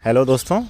Hello दोस्तों,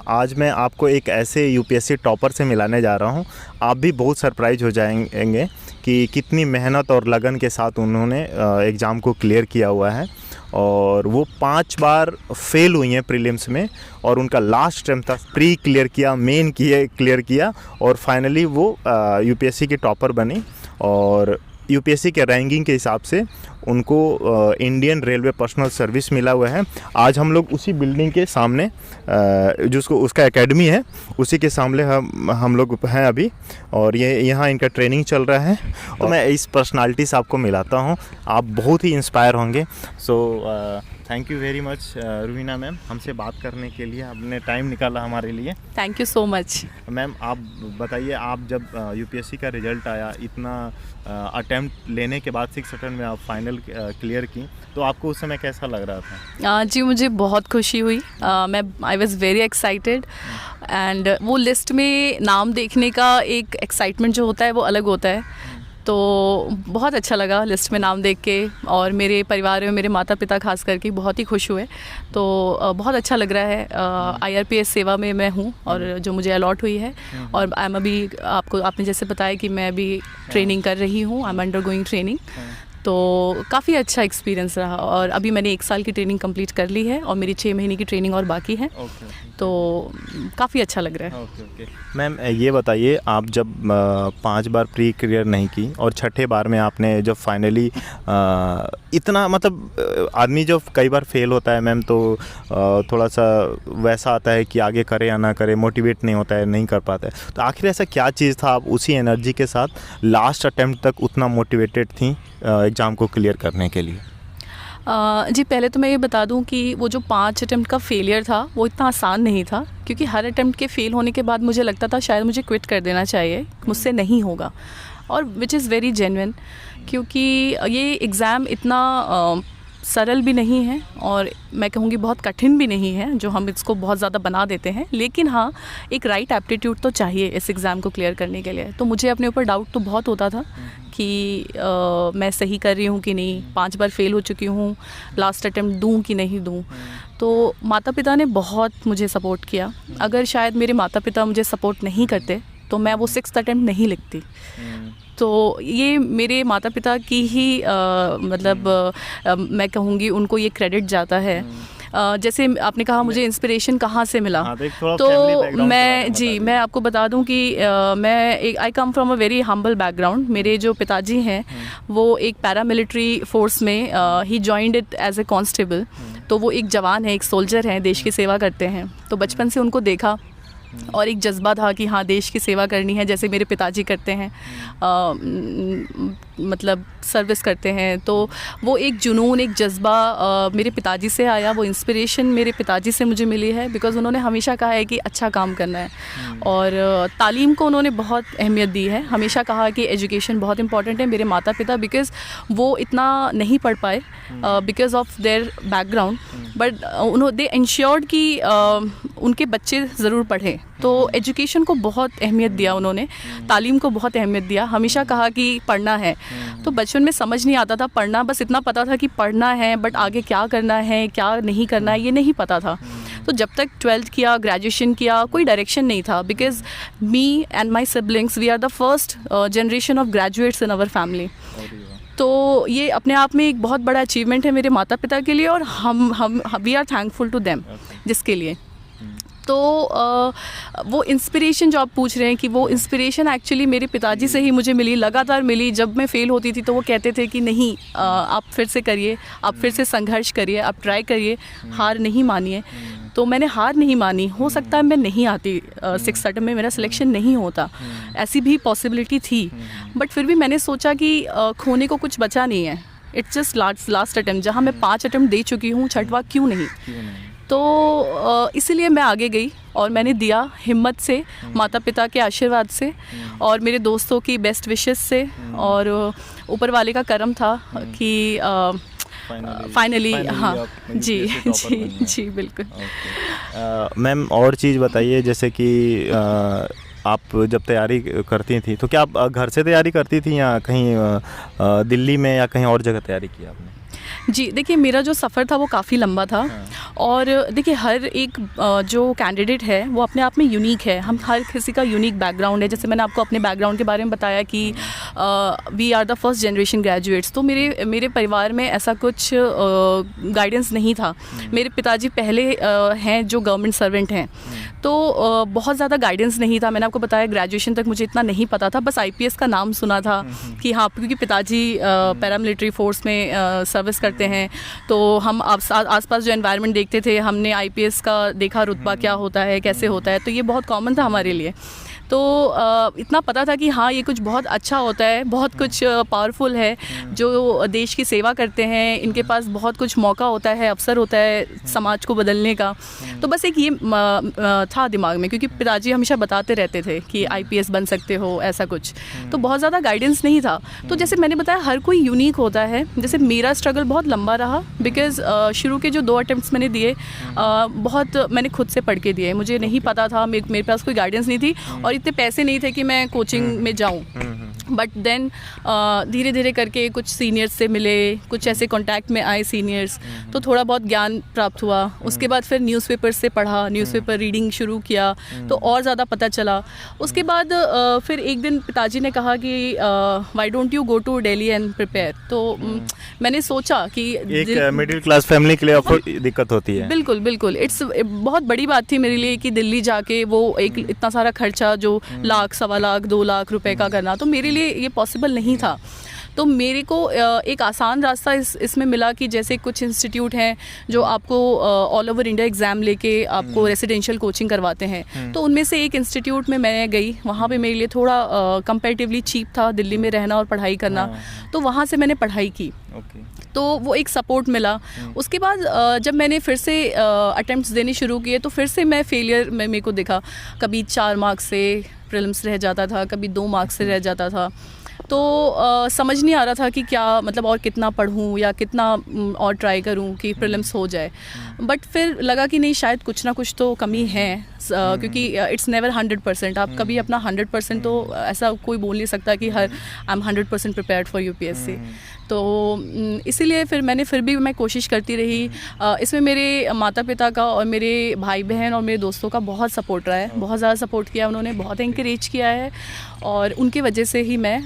आज मैं आपको एक ऐसे यूपीएससी टॉपर से मिलाने जा रहा हूं। आप भी बहुत सरप्राइज हो जाएंगे कि कितनी मेहनत और लगन के साथ उन्होंने एग्ज़ाम को क्लियर किया हुआ है। और वो 5 बार फेल हुई हैं प्रीलिम्स में और उनका लास्ट अटेम्प्ट था, प्री क्लियर किया, मेन क्लियर किया और फाइनली वो यूपीएससी की टॉपर बनी। और यूपीएससी के रैंकिंग के हिसाब से उनको इंडियन रेलवे पर्सनल सर्विस मिला हुआ है। आज हम लोग उसी बिल्डिंग के सामने जिसको उसका एकेडमी है, उसी के सामने हम लोग हैं अभी। और ये यहाँ इनका ट्रेनिंग चल रहा है और मैं इस पर्सनालिटी से आपको मिलाता हूँ। आप बहुत ही इंस्पायर होंगे। So thank you very much Ruvina ma'am, हमसे बात करने के लिए आपने टाइम निकाला हमारे लिए। Thank you so much. Ma'am आप बताइए, आप जब यूपीएससी का रिजल्ट आया, इतना अटेम्प्ट लेने के बाद 6 अटेम्प्ट में आप फाइनल क्लियर की, तो आपको उस समय कैसा लग रहा था? जी मुझे बहुत खुशी हुई। I was very excited and वो लिस्ट में नाम देखने का एक एक्साइटमेंट जो होता है वो अलग होता है। तो बहुत अच्छा लगा लिस्ट में नाम देख के, और मेरे परिवार में मेरे माता पिता खास करके बहुत ही खुश हुए। तो बहुत अच्छा लग रहा है। आईआरपीएस सेवा में मैं हूँ और जो मुझे अलॉट हुई है, और आई एम अभी आपने जैसे बताया कि मैं अभी ट्रेनिंग कर रही हूँ, I am under going training. तो काफ़ी अच्छा एक्सपीरियंस रहा और अभी मैंने 1 साल की ट्रेनिंग कंप्लीट कर ली है और मेरी 6 महीने की ट्रेनिंग और बाकी है। तो काफ़ी अच्छा लग रहा है। मैम ये बताइए, आप जब 5 बार प्री क्लियर नहीं की और छठे बार में आपने जब फाइनली इतना, मतलब आदमी जब कई बार फेल होता है मैम, तो थोड़ा सा वैसा आता है कि आगे करे या ना करे, मोटिवेट नहीं होता है, नहीं कर पाता है। तो आखिर ऐसा क्या चीज़ था, आप उसी एनर्जी के साथ लास्ट अटेम्प्ट तक उतना मोटिवेटेड थी एग्ज़ाम को क्लियर करने के लिए? जी पहले तो मैं ये बता दूं कि वो जो 5 अटेम्प्ट का फेलियर था वो इतना आसान नहीं था, क्योंकि हर अटेम्प्ट के फेल होने के बाद मुझे लगता था शायद मुझे क्विट कर देना चाहिए, मुझसे नहीं होगा। और विच इज़ वेरी जेन्युइन, क्योंकि ये एग्ज़ाम इतना सरल भी नहीं है और मैं कहूँगी बहुत कठिन भी नहीं है, जो हम इसको बहुत ज़्यादा बना देते हैं। लेकिन हाँ, एक राइट एप्टीट्यूड तो चाहिए इस एग्ज़ाम को क्लियर करने के लिए। तो मुझे अपने ऊपर डाउट तो बहुत होता था कि मैं सही कर रही हूँ कि नहीं, 5 बार फेल हो चुकी हूँ, लास्ट अटेम्प्ट दूँ कि नहीं दूँ। तो माता पिता ने बहुत मुझे सपोर्ट किया। अगर शायद मेरे माता पिता मुझे सपोर्ट नहीं करते तो मैं वो 6th अटेम्प्ट नहीं लिखती। तो ये मेरे माता पिता की ही मैं कहूँगी उनको ये क्रेडिट जाता है। जैसे आपने कहा मुझे इंस्पिरेशन कहाँ से मिला, तो मैं आपको बता दूं कि I come from a very humble background. मेरे जो पिताजी हैं वो एक पैरामिलिट्री फोर्स में ही joined it as a constable. तो वो एक जवान है, एक सोल्जर हैं, देश की सेवा करते हैं। तो बचपन से उनको देखा और एक जज्बा था कि हाँ देश की सेवा करनी है, जैसे मेरे पिताजी करते हैं, मतलब सर्विस करते हैं। तो वो एक जुनून, एक जज्बा मेरे पिताजी से आया, वो इंस्पिरेशन मेरे पिताजी से मुझे मिली है। बिकॉज़ उन्होंने हमेशा कहा है कि अच्छा काम करना है और तालीम को उन्होंने बहुत अहमियत दी है। हमेशा कहा कि एजुकेशन बहुत इंपॉर्टेंट है। मेरे माता पिता बिकॉज़ वो इतना नहीं पढ़ पाए because of their background, but they insured कि उनके बच्चे ज़रूर पढ़ें। तो एजुकेशन को बहुत अहमियत दिया उन्होंने, तालीम को बहुत अहमियत दिया। हमेशा कहा कि पढ़ना है। तो बचपन में समझ नहीं आता था पढ़ना, बस इतना पता था कि पढ़ना है, बट आगे क्या करना है क्या नहीं करना है ये नहीं पता था। तो जब तक 12th किया, ग्रेजुएशन किया, कोई डायरेक्शन नहीं था। Because me and my siblings, we are the first generation of graduates in our family. तो ये अपने आप में एक बहुत बड़ा अचीवमेंट है मेरे माता पिता के लिए, और हम we are thankful to them जिसके लिए। तो वो इंस्पिरेशन जो आप पूछ रहे हैं कि वो इंस्पिरेशन एक्चुअली मेरे पिताजी से ही मुझे मिली, लगातार मिली। जब मैं फ़ेल होती थी तो वो कहते थे कि नहीं, आप फिर से करिए, आप फिर से संघर्ष करिए, आप ट्राई करिए, हार नहीं मानिए। तो मैंने हार नहीं मानी। हो सकता है मैं नहीं आती 6th अटेम्प्ट में, मेरा सिलेक्शन नहीं होता, ऐसी भी पॉसिबिलिटी थी। बट फिर भी मैंने सोचा कि खोने को कुछ बचा नहीं है, इट्स जस्ट लास्ट अटेम्प्ट। जहाँ मैं 5 अटेम्प्ट दे चुकी हूँ, छठवां क्यों नहीं। तो इसीलिए मैं आगे गई और मैंने दिया हिम्मत से, माता पिता के आशीर्वाद से और मेरे दोस्तों की बेस्ट विशेस से, और ऊपर वाले का करम था कि फाइनली हाँ जी बिल्कुल। मैम और चीज़ बताइए, जैसे कि आप जब तैयारी करती थी तो क्या आप घर से तैयारी करती थी या कहीं दिल्ली में या कहीं और जगह तैयारी की आपने? जी, देखिए मेरा जो सफ़र था वो काफ़ी लंबा था। और देखिए हर एक जो कैंडिडेट है वो अपने आप में यूनिक है। हम हर किसी का यूनिक बैकग्राउंड है। जैसे मैंने आपको अपने बैकग्राउंड के बारे में बताया कि we are the first generation graduates. तो मेरे परिवार में ऐसा कुछ गाइडेंस नहीं था। मेरे पिताजी पहले हैं जो गवर्नमेंट सर्वेंट हैं, तो बहुत ज़्यादा गाइडेंस नहीं था। मैंने आपको बताया ग्रेजुएशन तक मुझे इतना नहीं पता था, बस आईपीएस का नाम सुना था कि हाँ, क्योंकि पिताजी पैरामिलिट्री फोर्स में सर्विस करते हैं, तो हम आसपास जो एनवायरनमेंट देखते थे, हमने आईपीएस का देखा रुतबा क्या होता है, कैसे होता है, तो ये बहुत कॉमन था हमारे लिए। तो इतना पता था कि हाँ, ये कुछ बहुत अच्छा होता है, बहुत कुछ पावरफुल है, जो देश की सेवा करते हैं, इनके पास बहुत कुछ मौका होता है, अवसर होता है समाज को बदलने का। तो बस एक ये था दिमाग में, क्योंकि पिताजी हमेशा बताते रहते थे कि आईपीएस बन सकते हो, ऐसा कुछ। तो बहुत ज़्यादा गाइडेंस नहीं था। तो जैसे मैंने बताया, हर कोई यूनिक होता है। जैसे मेरा स्ट्रगल बहुत लंबा रहा, बिकॉज़ शुरू के जो 2 अटेम्प्ट्स मैंने दिए, बहुत मैंने खुद से पढ़ के दिए। मुझे नहीं पता था, मेरे पास कोई गाइडेंस नहीं थी और इतने पैसे नहीं थे कि मैं कोचिंग में जाऊं। बट देन धीरे धीरे करके कुछ सीनियर्स से मिले, कुछ ऐसे कांटेक्ट में आए सीनियर्स, तो थोड़ा बहुत ज्ञान प्राप्त हुआ। उसके बाद फिर न्यूज़पेपर से पढ़ा, न्यूज़पेपर रीडिंग शुरू किया, तो और ज़्यादा पता चला। उसके बाद फिर एक दिन पिताजी ने कहा कि why don't you go to Delhi and prepare. तो मैंने सोचा कि एक मिडिल क्लास फैमिली के लिए आपको दिक्कत होती है। बिल्कुल बिल्कुल, इट्स बहुत बड़ी बात थी मेरे लिए कि दिल्ली जाके वो एक इतना सारा खर्चा, जो लाख, 1.25 लाख, 2 लाख रुपए का करना, तो मेरे लिए ये पॉसिबल नहीं था। तो मेरे को एक आसान रास्ता इसमें मिला कि जैसे कुछ इंस्टीट्यूट हैं जो आपको ऑल ओवर इंडिया एग्ज़ाम लेके आपको रेसिडेंशियल कोचिंग करवाते हैं। तो उनमें से एक इंस्टीट्यूट में मैं गई। वहाँ पे मेरे लिए थोड़ा कंपैरेटिवली चीप था दिल्ली में रहना और पढ़ाई करना, तो वहाँ से मैंने पढ़ाई की। तो वो एक सपोर्ट मिला। उसके बाद जब मैंने फिर से अटेम्प्ट्स देने शुरू किए, तो फिर से मैं फेलियर में मेरे को दिखा। कभी 4 मार्क्स से प्रीलिम्स रह जाता था, कभी 2 मार्क्स से रह जाता था। तो समझ नहीं आ रहा था कि क्या मतलब और कितना पढ़ूं या कितना और ट्राई करूं कि प्रीलिम्स हो जाए। बट फिर लगा कि नहीं, शायद कुछ ना कुछ तो कमी है, क्योंकि इट्स नेवर 100%। आप कभी अपना 100% तो ऐसा कोई बोल नहीं सकता कि I am 100% prepared for UPSC. तो इसीलिए फिर मैं कोशिश करती रही। इसमें मेरे माता पिता का और मेरे भाई बहन और मेरे दोस्तों का बहुत सपोर्ट रहा है, बहुत ज़्यादा सपोर्ट किया उन्होंने, बहुत एंकरेज किया है, और उनकी वजह से ही मैं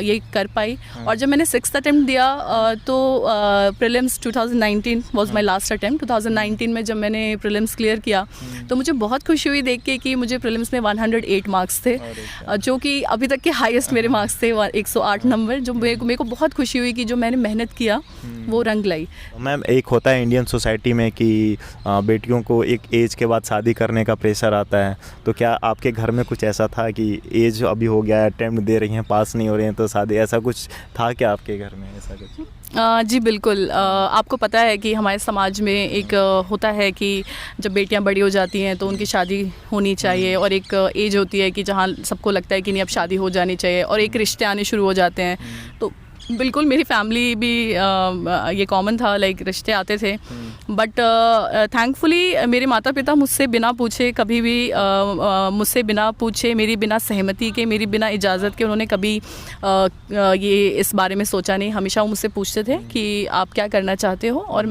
ये कर पाई। और जब मैंने 6th अटेम्प्ट दिया, तो prelims 2019 was my last attempt. 2019 में जब मैंने प्रीलिम्स क्लियर किया, तो मुझे बहुत खुशी हुई देख के कि मुझे प्रीलिम्स में 108 मार्क्स थे, जो कि अभी तक के हाईएस्ट मेरे मार्क्स थे, 108 नंबर। जो मेरे को बहुत खुशी हुई कि जो मैंने मेहनत किया वो रंग लाई। मैम, एक होता है इंडियन सोसाइटी में कि बेटियों को एक एज के बाद शादी करने का प्रेशर आता है, तो क्या आपके घर में कुछ ऐसा था कि एज अभी हो गया है, अटेम्प्ट दे रही हैं, पास नहीं हो रही हैं, तो शादी, ऐसा कुछ था क्या आपके घर में, ऐसा कुछ? जी बिल्कुल। आपको पता है कि हमारे समाज में एक होता है कि जब बेटियां बड़ी हो जाती हैं तो उनकी शादी होनी चाहिए, और एक एज होती है कि जहां सबको लगता है कि नहीं, अब शादी हो जानी चाहिए, और एक रिश्ते आने शुरू हो जाते हैं। तो बिल्कुल मेरी फैमिली भी ये कॉमन था, लाइक रिश्ते आते थे। बट थैंकफुली मेरे माता पिता मुझसे बिना पूछे, कभी भी मुझसे बिना पूछे, मेरी बिना सहमति के, मेरी बिना इजाज़त के, उन्होंने कभी ये इस बारे में सोचा नहीं। हमेशा वो मुझसे पूछते थे कि आप क्या करना चाहते हो। और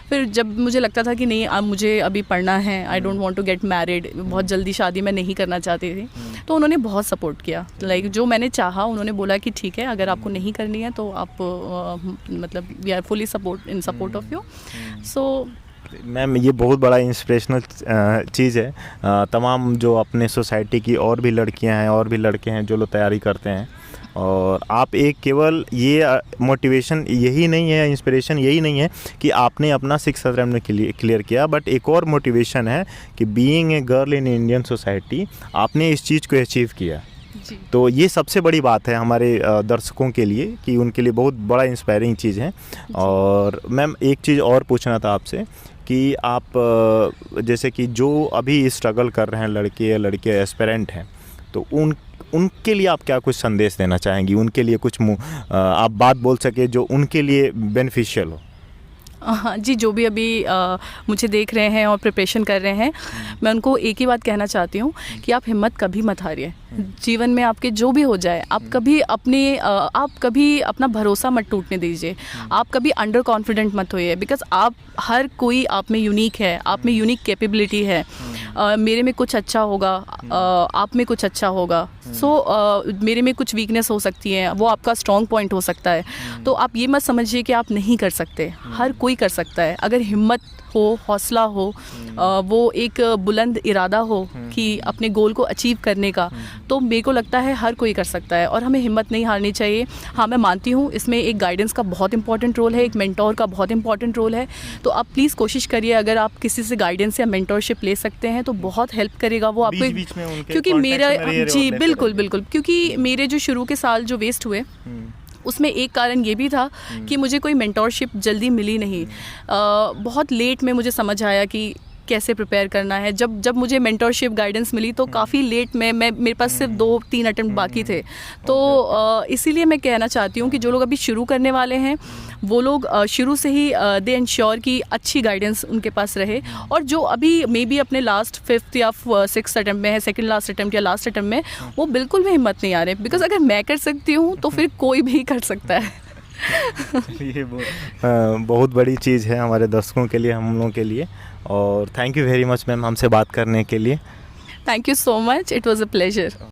फिर जब मुझे लगता था कि नहीं, अब मुझे अभी पढ़ना है, I don't want to get married, बहुत जल्दी शादी मैं नहीं करना चाहती थी, तो उन्होंने बहुत सपोर्ट किया। लाइक जो मैंने चाहा, उन्होंने बोला कि ठीक है, अगर आपको नहीं करनी है तो आप मतलब we are fully support of you. So ma'am, ये बहुत बड़ा इंस्पिरेशनल चीज़ है। तमाम जो अपने सोसाइटी की और भी लड़कियां हैं और भी लड़के हैं जो लोग तैयारी करते हैं, और आप एक केवल ये मोटिवेशन यही नहीं है, इंस्पिरेशन यही नहीं है कि आपने अपना 6th अटेम्प्ट में क्लियर किया, बट एक और मोटिवेशन है कि being a girl in Indian society, आपने इस चीज़ को अचीव किया। तो ये सबसे बड़ी बात है हमारे दर्शकों के लिए, कि उनके लिए बहुत बड़ा इंस्पायरिंग चीज़ है। और मैम, एक चीज़ और पूछना था आपसे कि आप जैसे कि जो अभी स्ट्रगल कर रहे हैं लड़के या लड़के एस्पिरेंट हैं, तो उनके लिए आप क्या कुछ संदेश देना चाहेंगी? उनके लिए कुछ आप बात बोल सके जो उनके लिए बेनिफिशियल हो। हाँ जी, जो भी अभी मुझे देख रहे हैं और प्रिपरेशन कर रहे हैं, मैं उनको एक ही बात कहना चाहती हूँ कि आप हिम्मत कभी मत हारिए। जीवन में आपके जो भी हो जाए, आप कभी अपना भरोसा मत टूटने दीजिए। आप कभी अंडर कॉन्फिडेंट मत होइए, बिकॉज आप हर कोई आप में यूनिक है, आप में यूनिक कैपेबिलिटी है। मेरे में कुछ अच्छा होगा, आप में कुछ अच्छा होगा। मेरे में कुछ वीकनेस हो सकती है, वो आपका स्ट्रॉन्ग पॉइंट हो सकता है। तो आप ये मत समझिए कि आप नहीं कर सकते, हर कोई कर सकता है। अगर हिम्मत हो, हौसला हो, वो एक बुलंद इरादा हो कि अपने गोल को अचीव करने का, तो मेरे को लगता है हर कोई कर सकता है और हमें हिम्मत नहीं हारनी चाहिए। हाँ, मैं मानती हूँ इसमें एक गाइडेंस का बहुत इंपॉर्टेंट रोल है, एक मेंटोर का बहुत इंपॉर्टेंट रोल है। तो आप प्लीज़ कोशिश करिए, अगर आप किसी से गाइडेंस या मेंटोरशिप ले सकते हैं तो बहुत हेल्प करेगा वो आपको। बीच में उनके क्योंकि मेरा जी बिल्कुल रहते बिल्कुल, क्योंकि मेरे जो शुरू के साल जो वेस्ट हुए, उसमें एक कारण ये भी था कि मुझे कोई मेंटोरशिप जल्दी मिली नहीं। बहुत लेट में मुझे समझ आया कि कैसे प्रिपेयर करना है। जब मुझे मेंटोरशिप गाइडेंस मिली तो काफ़ी लेट में, मेरे पास सिर्फ 2-3 अटेम्प्ट बाकी थे। तो इसीलिए मैं कहना चाहती हूँ कि जो लोग अभी शुरू करने वाले हैं, वो लोग शुरू से ही दे इंश्योर कि अच्छी गाइडेंस उनके पास रहे। और जो अभी मे बी अपने लास्ट 5th या 6th अटेम्प्ट में है, सेकंड लास्ट अटेम्प्ट या लास्ट अटेम्प्ट में, वो बिल्कुल भी हिम्मत नहीं आ रहे। बिकॉज अगर मैं कर सकती हूँ तो फिर कोई भी कर सकता है। ये बहुत बड़ी चीज़ है हमारे दर्शकों के लिए, हम लोगों के लिए। और thank you very much ma'am हमसे बात करने के लिए। Thank you so much, it was a pleasure.